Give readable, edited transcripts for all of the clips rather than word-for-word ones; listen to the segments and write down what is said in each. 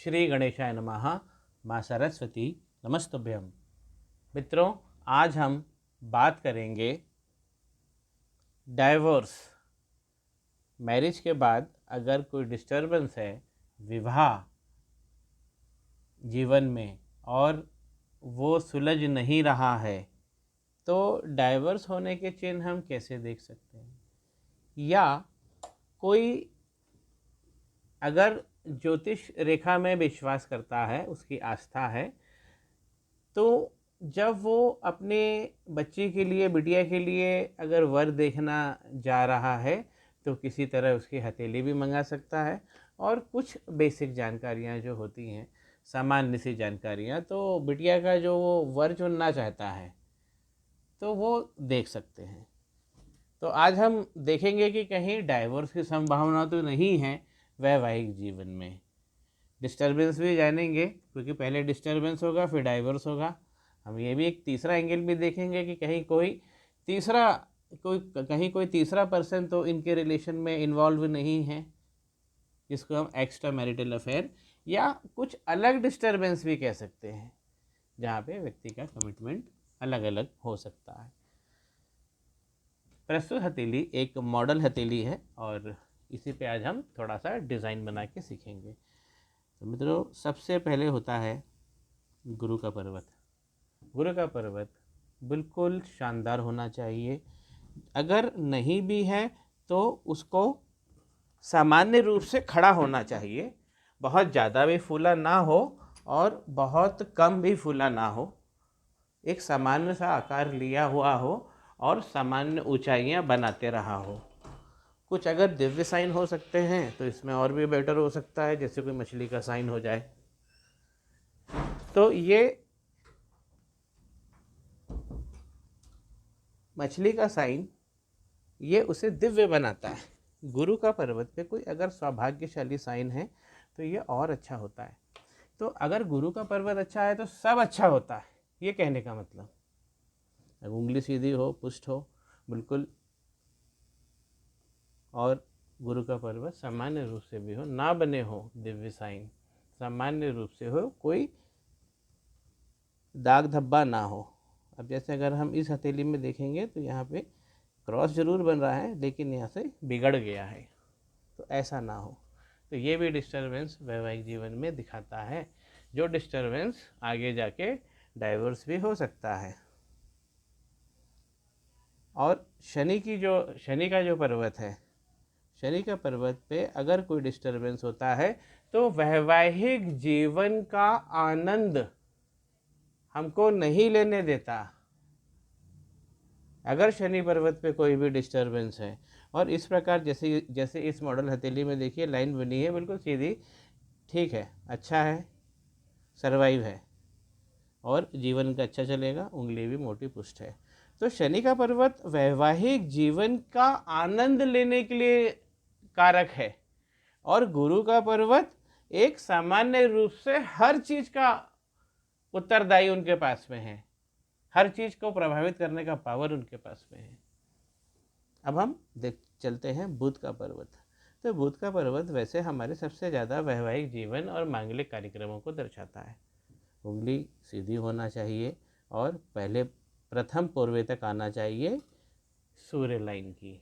श्री गणेशाय नमः। माँ सरस्वती नमस्तुभ्यम। मित्रों, आज हम बात करेंगे डाइवोर्स। मैरिज के बाद अगर कोई डिस्टर्बेंस है विवाह जीवन में और वो सुलझ नहीं रहा है तो डाइवोर्स होने के चिन्ह हम कैसे देख सकते हैं। या कोई अगर ज्योतिष रेखा में विश्वास करता है, उसकी आस्था है, तो जब वो अपने बच्चे के लिए, बिटिया के लिए अगर वर देखना जा रहा है तो किसी तरह उसकी हथेली भी मंगा सकता है और कुछ बेसिक जानकारियां जो होती हैं, सामान्य सी जानकारियां, तो बिटिया का जो वो वर चुनना चाहता है तो वो देख सकते हैं। तो आज हम देखेंगे कि कहीं डाइवोर्स की संभावना तो नहीं है वैवाहिक जीवन में। डिस्टर्बेंस भी जानेंगे, क्योंकि पहले डिस्टर्बेंस होगा फिर डाइवोर्स होगा। हम ये भी एक तीसरा एंगल भी देखेंगे कि कहीं कोई तीसरा पर्सन तो इनके रिलेशन में इन्वॉल्व नहीं है, जिसको हम एक्स्ट्रा मैरिटल अफेयर या कुछ अलग डिस्टर्बेंस भी कह सकते हैं, जहाँ पे व्यक्ति का कमिटमेंट अलग अलग हो सकता है। प्रस्तुत हथेली एक मॉडल हथेली है और इसी पे आज हम थोड़ा सा डिज़ाइन बना के सीखेंगे। तो मित्रों, सबसे पहले होता है गुरु का पर्वत। गुरु का पर्वत बिल्कुल शानदार होना चाहिए। अगर नहीं भी है तो उसको सामान्य रूप से खड़ा होना चाहिए। बहुत ज़्यादा भी फूला ना हो और बहुत कम भी फूला ना हो, एक सामान्य सा आकार लिया हुआ हो और सामान्य ऊंचाइयां बनाते रहा हो। कुछ अगर दिव्य साइन हो सकते हैं तो इसमें और भी बेटर हो सकता है, जैसे कोई मछली का साइन हो जाए। तो ये मछली का साइन ये उसे दिव्य बनाता है। गुरु का पर्वत पे कोई अगर सौभाग्यशाली साइन है तो ये और अच्छा होता है। तो अगर गुरु का पर्वत अच्छा है तो सब अच्छा होता है, ये कहने का मतलब। अगर उंगली सीधी हो, पुष्ट हो बिल्कुल, और गुरु का पर्वत सामान्य रूप से भी हो, ना बने हो दिव्य साइन, सामान्य रूप से हो, कोई दाग धब्बा ना हो। अब जैसे अगर हम इस हथेली में देखेंगे तो यहाँ पे क्रॉस जरूर बन रहा है लेकिन यहाँ से बिगड़ गया है, तो ऐसा ना हो। तो ये भी डिस्टर्बेंस वैवाहिक जीवन में दिखाता है, जो डिस्टर्बेंस आगे जाके डाइवोर्स भी हो सकता है। और शनि का जो पर्वत है, शनि का पर्वत पे अगर कोई डिस्टर्बेंस होता है तो वैवाहिक जीवन का आनंद हमको नहीं लेने देता। अगर शनि पर्वत पे कोई भी डिस्टर्बेंस है, और इस प्रकार जैसे जैसे इस मॉडल हथेली में देखिए लाइन बनी है बिल्कुल सीधी, ठीक है, अच्छा है, सर्वाइव है और जीवन का अच्छा चलेगा, उंगली भी मोटी पुष्ट है। तो शनि का पर्वत वैवाहिक जीवन का आनंद लेने के लिए कारक है और गुरु का पर्वत एक सामान्य रूप से हर चीज का उत्तरदायी उनके पास में है, हर चीज को प्रभावित करने का पावर उनके पास में है। अब हम चलते हैं बुध का पर्वत। तो बुध का पर्वत वैसे हमारे सबसे ज़्यादा वैवाहिक जीवन और मांगलिक कार्यक्रमों को दर्शाता है। उंगली सीधी होना चाहिए और पहले प्रथम पूर्वे तक आना चाहिए सूर्य लाइन की,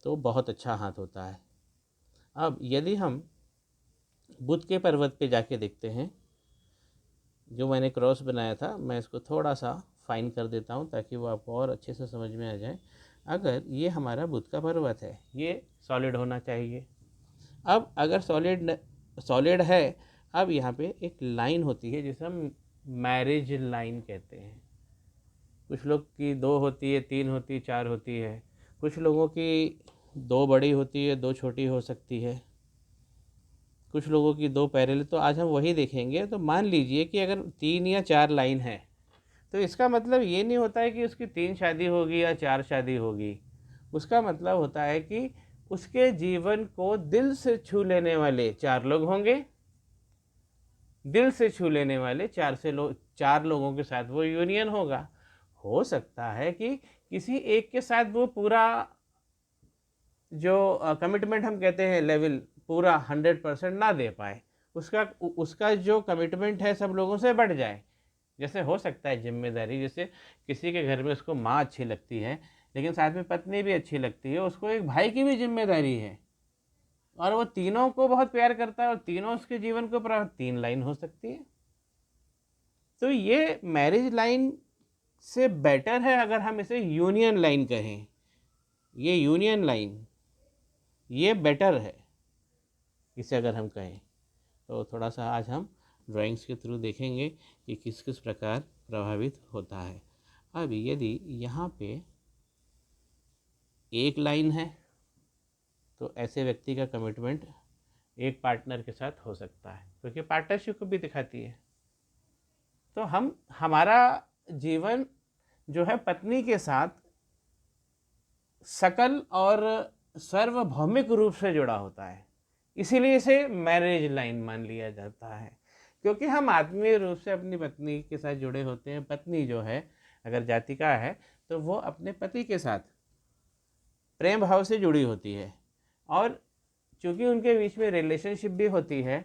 तो बहुत अच्छा हाथ होता है। अब यदि हम बुध के पर्वत पे जाके देखते हैं, जो मैंने क्रॉस बनाया था मैं इसको थोड़ा सा फाइन कर देता हूँ ताकि वो आपको और अच्छे से समझ में आ जाए। अगर ये हमारा बुध का पर्वत है, ये सॉलिड होना चाहिए। अब अगर सॉलिड है, अब यहाँ पे एक लाइन होती है जिसे हम मैरिज लाइन कहते हैं। कुछ लोग की 2 होती है, 3 होती है, 4 होती है, कुछ लोगों की 2 बड़ी होती है, 2 छोटी हो सकती है, कुछ लोगों की 2 पैरेलल। तो आज हम वही देखेंगे। तो मान लीजिए कि अगर 3 या 4 लाइन है तो इसका मतलब ये नहीं होता है कि उसकी 3 शादी होगी या 4 शादी होगी। उसका मतलब होता है कि उसके जीवन को दिल से छू लेने वाले 4 लोग होंगे, दिल से छू लेने वाले 4 लोगों के साथ वो यूनियन होगा। हो सकता है कि किसी एक के साथ वो पूरा जो कमिटमेंट हम कहते हैं लेवल पूरा 100% ना दे पाए, उसका उसका जो कमिटमेंट है सब लोगों से बढ़ जाए। जैसे हो सकता है जिम्मेदारी, जैसे किसी के घर में उसको माँ अच्छी लगती है लेकिन साथ में पत्नी भी अच्छी लगती है, उसको एक भाई की भी जिम्मेदारी है और वो तीनों को बहुत प्यार करता है और तीनों उसके जीवन को 3 लाइन हो सकती है। तो ये मैरिज लाइन से बेटर है अगर हम इसे यूनियन लाइन कहें। ये यूनियन लाइन ये बेटर है इसे अगर हम कहें। तो थोड़ा सा आज हम ड्राइंग्स के थ्रू देखेंगे कि किस किस प्रकार प्रभावित होता है। अब यदि यहाँ पे एक लाइन है तो ऐसे व्यक्ति का कमिटमेंट एक पार्टनर के साथ हो सकता है, क्योंकि पार्टनरशिप को भी दिखाती है। तो हमारा जीवन जो है पत्नी के साथ सकल और सार्वभौमिक रूप से जुड़ा होता है, इसीलिए इसे मैरिज लाइन मान लिया जाता है, क्योंकि हम आत्मीय रूप से अपनी पत्नी के साथ जुड़े होते हैं। पत्नी जो है अगर जातिका है तो वो अपने पति के साथ प्रेम भाव से जुड़ी होती है, और चूँकि उनके बीच में रिलेशनशिप भी होती है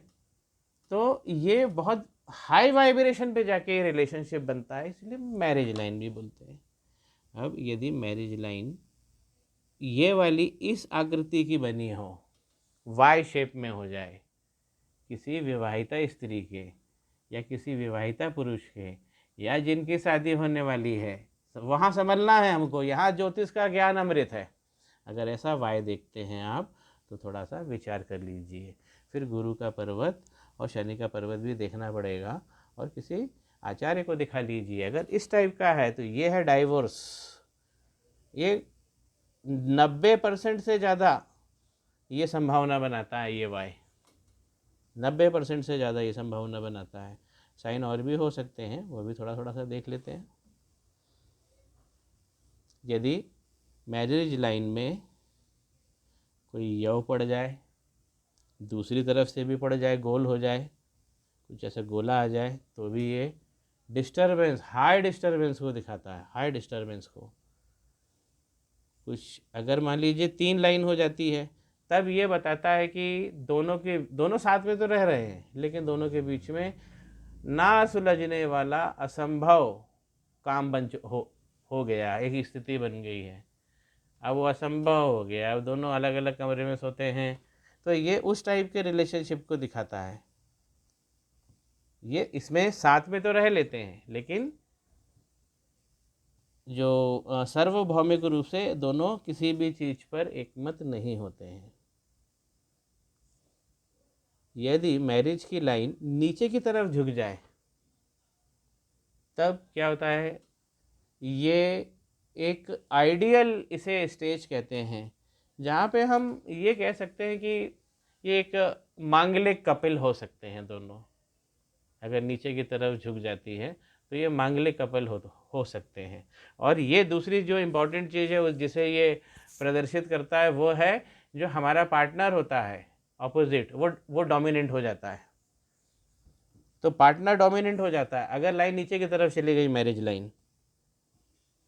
तो ये बहुत हाई वाइब्रेशन पे जाके ये रिलेशनशिप बनता है, इसलिए मैरिज लाइन भी बोलते हैं। अब यदि मैरिज लाइन ये वाली इस आकृति की बनी हो, वाई शेप में हो जाए, किसी विवाहिता स्त्री के या किसी विवाहिता पुरुष के या जिनकी शादी होने वाली है, वहाँ समझना है हमको, यहाँ ज्योतिष का ज्ञान अमृत है। अगर ऐसा वाय देखते हैं आप तो थोड़ा सा विचार कर लीजिए। फिर गुरु का पर्वत और शनि का पर्वत भी देखना पड़ेगा और किसी आचार्य को दिखा लीजिए। अगर इस टाइप का है तो ये है डाइवोर्स। ये 90% से ज़्यादा ये संभावना बनाता है, ये वाय 90% से ज़्यादा ये संभावना बनाता है। साइन और भी हो सकते हैं, वो भी थोड़ा थोड़ा सा देख लेते हैं। यदि मैरिज लाइन में कोई यव पड़ जाए, दूसरी तरफ से भी पड़ जाए, गोल हो जाए, कुछ ऐसा गोला आ जाए, तो भी ये डिस्टर्बेंस, हाई डिस्टर्बेंस को दिखाता है। हाई डिस्टर्बेंस को कुछ अगर मान लीजिए 3 लाइन हो जाती है तब ये बताता है कि दोनों साथ में तो रह रहे हैं लेकिन दोनों के बीच में ना सुलझने वाला असंभव काम हो गया, एक स्थिति बन गई है। अब वो असंभव हो गया, अब दोनों अलग अलग कमरे में सोते हैं, तो ये उस टाइप के रिलेशनशिप को दिखाता है। ये इसमें साथ में तो रह लेते हैं लेकिन जो सार्वभौमिक रूप से दोनों किसी भी चीज़ पर एकमत नहीं होते हैं। यदि मैरिज की लाइन नीचे की तरफ झुक जाए तब क्या होता है, ये एक आइडियल इसे स्टेज कहते हैं, जहाँ पे हम ये कह सकते हैं कि ये एक मांगलिक कपिल हो सकते हैं दोनों। अगर नीचे की तरफ झुक जाती है तो ये मांगलिक कपल हो सकते हैं। और ये दूसरी जो इम्पोर्टेंट चीज़ है जिसे ये प्रदर्शित करता है वो है जो हमारा पार्टनर होता है ऑपोजिट, वो डोमिनेंट हो जाता है। तो पार्टनर डोमिनेंट हो जाता है अगर लाइन नीचे की तरफ चली गई मैरिज लाइन।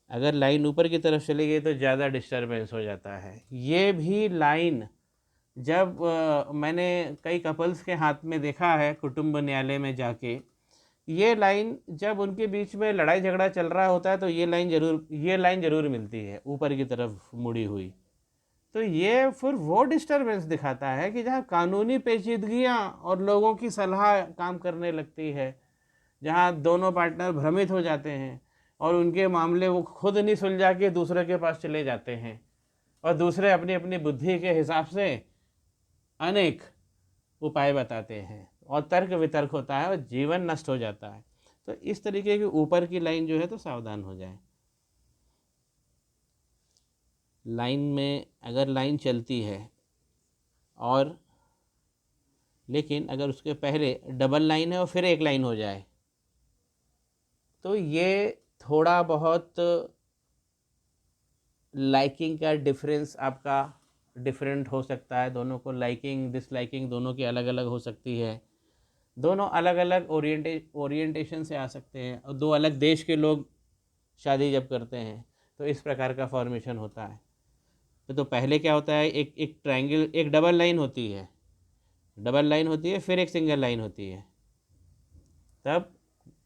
अगर लाइन ऊपर की तरफ चली गई तो ज़्यादा डिस्टर्बेंस हो जाता है। ये भी लाइन जब मैंने कई कपल्स के हाथ में देखा है कुटुंब न्यायालय में जाके, ये लाइन जब उनके बीच में लड़ाई झगड़ा चल रहा होता है तो ये लाइन ज़रूर मिलती है ऊपर की तरफ मुड़ी हुई। तो ये फिर वो डिस्टर्बेंस दिखाता है कि जहाँ कानूनी पेचीदगियाँ और लोगों की सलाह काम करने लगती है, जहाँ दोनों पार्टनर भ्रमित हो जाते हैं और उनके मामले वो खुद नहीं सुलझा के दूसरे के पास चले जाते हैं और दूसरे अपनी अपनी बुद्धि के हिसाब से अनेक उपाय बताते हैं और तर्क वितर्क होता है और जीवन नष्ट हो जाता है। तो इस तरीके की ऊपर की लाइन जो है तो सावधान हो जाए। लाइन में अगर लाइन चलती है और लेकिन अगर उसके पहले डबल लाइन है और फिर एक लाइन हो जाए तो ये थोड़ा बहुत लाइकिंग का डिफरेंस आपका डिफरेंट हो सकता है। दोनों को लाइकिंग डिसलाइकिंग दोनों की अलग अलग हो सकती है। दोनों अलग अलग ओरिएंटेशन से आ सकते हैं और दो अलग देश के लोग शादी जब करते हैं तो इस प्रकार का फॉर्मेशन होता है। तो पहले क्या होता है, एक ट्रायंगल, एक डबल लाइन होती है डबल लाइन होती है, फिर एक सिंगल लाइन होती है। तब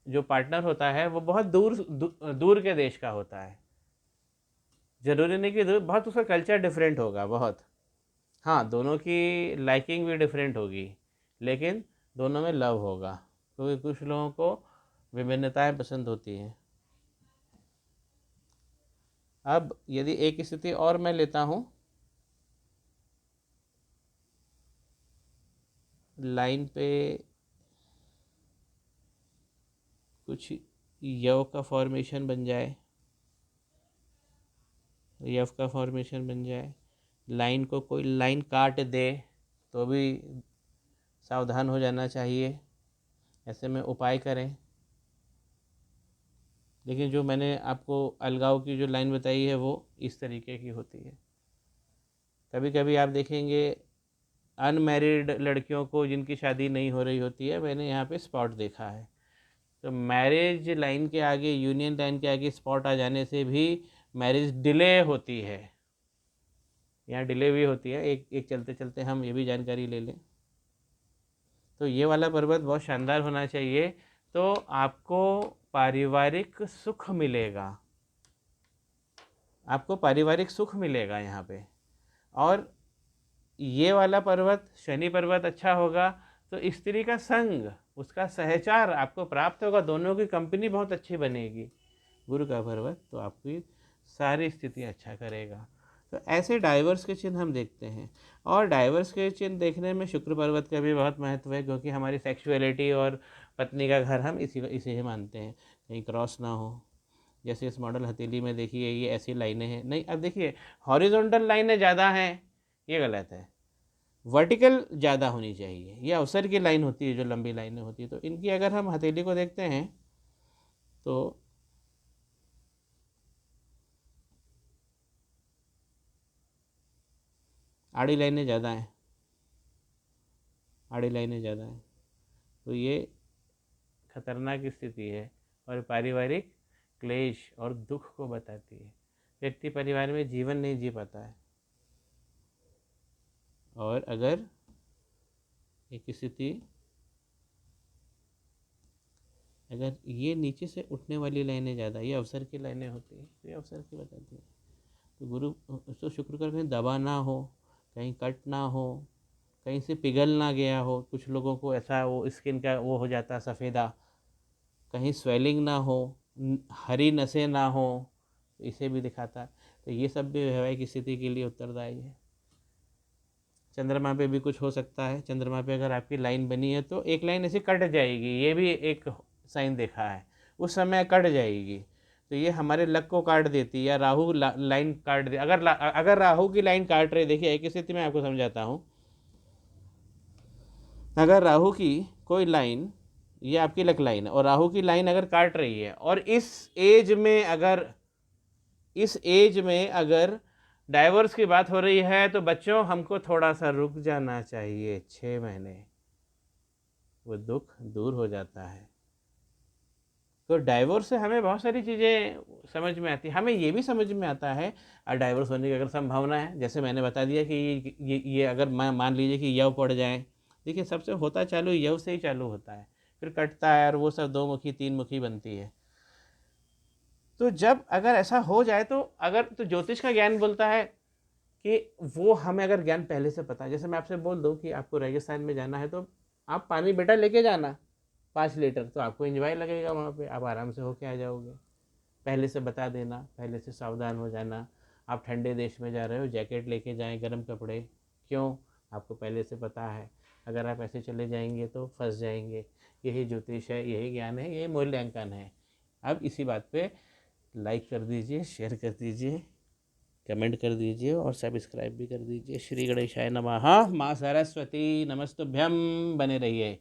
जो पार्टनर होता है वो बहुत दूर के देश का होता है। ज़रूरी नहीं कि दूर, बहुत उसका कल्चर डिफरेंट होगा बहुत। हाँ, दोनों की लाइकिंग भी डिफरेंट होगी, लेकिन दोनों में लव होगा, क्योंकि कुछ लोगों को विभिन्नताएं पसंद होती हैं। अब यदि एक स्थिति और मैं लेता हूँ, लाइन पे कुछ यव का फॉर्मेशन बन जाए, यव का फॉर्मेशन बन जाए, लाइन को कोई लाइन काट दे तो भी सावधान हो जाना चाहिए, ऐसे में उपाय करें। लेकिन जो मैंने आपको अलगाव की जो लाइन बताई है वो इस तरीके की होती है। कभी कभी आप देखेंगे अनमैरिड लड़कियों को जिनकी शादी नहीं हो रही होती है, मैंने यहाँ पे स्पॉट देखा है। तो मैरिज लाइन के आगे, यूनियन लाइन के आगे स्पॉट आ जाने से भी मैरिज डिले होती है, यहाँ डिले भी होती है। एक एक चलते चलते हम ये भी जानकारी ले लें। तो ये वाला पर्वत बहुत शानदार होना चाहिए, तो आपको पारिवारिक सुख मिलेगा, आपको पारिवारिक सुख मिलेगा यहाँ पे। और ये वाला पर्वत शनि पर्वत अच्छा होगा तो स्त्री का संग, उसका सहचार आपको प्राप्त होगा, दोनों की कंपनी बहुत अच्छी बनेगी। गुरु का पर्वत तो आपकी सारी स्थिति अच्छा करेगा। तो ऐसे डाइवर्स के चिन्ह हम देखते हैं। और डाइवर्स के चिन्ह देखने में शुक्र पर्वत का भी बहुत महत्व है, क्योंकि हमारी सेक्सुअलिटी और पत्नी का घर हम इसी ही मानते हैं, कहीं क्रॉस ना हो। जैसे इस मॉडल हथेली में देखिए, ये ऐसी लाइनें हैं नहीं। अब देखिए हॉरिजॉन्टल लाइनें ज़्यादा हैं, ये गलत है, वर्टिकल ज़्यादा होनी चाहिए। ये अवसर की लाइन होती है, जो लंबी लाइनें होती है। तो इनकी अगर हम हथेली को देखते हैं तो आड़ी लाइनें ज़्यादा हैं, आड़ी लाइनें ज़्यादा हैं, तो ये खतरनाक स्थिति है और पारिवारिक क्लेश और दुख को बताती है। व्यक्ति परिवार में जीवन नहीं जी पाता है। और अगर एक स्थिति, अगर ये नीचे से उठने वाली लाइनें ज़्यादा, ये अवसर की लाइनें होती हैं, ये अवसर की बताती है। तो गुरु तो शुक्र कर कहीं दबा ना हो, कहीं कट ना हो, कहीं से पिघल ना गया हो। कुछ लोगों को ऐसा वो स्किन का वो हो जाता है सफ़ेदा, कहीं स्वेलिंग ना हो, हरी नसें ना हो, तो इसे भी दिखाता है। तो ये सब भी वैवाहिक स्थिति के लिए उत्तरदायी है। चंद्रमा पे भी कुछ हो सकता है। चंद्रमा पे अगर आपकी लाइन बनी है तो एक लाइन ऐसे कट जाएगी, ये भी एक साइन देखा है, उस समय कट जाएगी। तो ये हमारे लक को काट देती है, या राहु लाइन काट दे। अगर राहु की लाइन काट रही, देखिए एक स्थिति में आपको समझाता हूँ। अगर राहु की कोई लाइन, ये आपकी लक लाइन है, और राहु की लाइन अगर काट रही है, और इस एज में अगर डाइवोर्स की बात हो रही है, तो बच्चों हमको थोड़ा सा रुक जाना चाहिए। 6 महीने वो दुख दूर हो जाता है। तो डाइवोर्स से हमें बहुत सारी चीज़ें समझ में आती है। हमें ये भी समझ में आता है डाइवोर्स होने की अगर संभावना है, जैसे मैंने बता दिया कि ये अगर मान लीजिए कि यव पड़ जाए। देखिए सबसे होता चालू यव से ही चालू होता है, फिर कटता है और वो सब 2 मुखी 3 मुखी बनती है। तो जब अगर ऐसा हो जाए, तो अगर तो ज्योतिष का ज्ञान बोलता है कि वो हमें अगर ज्ञान पहले से पता है, जैसे मैं आपसे बोल दूं कि आपको रेगिस्तान में जाना है, तो आप पानी बेटा लेके जाना 5 लीटर, तो आपको एंजॉय लगेगा वहाँ पे, आप आराम से होके आ जाओगे। पहले से बता देना, पहले से सावधान हो जाना। आप ठंडे देश में जा रहे हो, जैकेट लेके जाएं, गर्म कपड़े, क्यों? आपको पहले से पता है अगर आप ऐसे चले जाएंगे तो फंस जाएंगे। यही ज्योतिष है, यही ज्ञान है, यही मूल्यांकन है। अब इसी बात पे लाइक कर दीजिए, शेयर कर दीजिए, कमेंट कर दीजिए और सब्सक्राइब भी कर दीजिए। श्री गणेशाय नमः। माँ सरस्वती नमस्तुभ्यम। बने रहिए।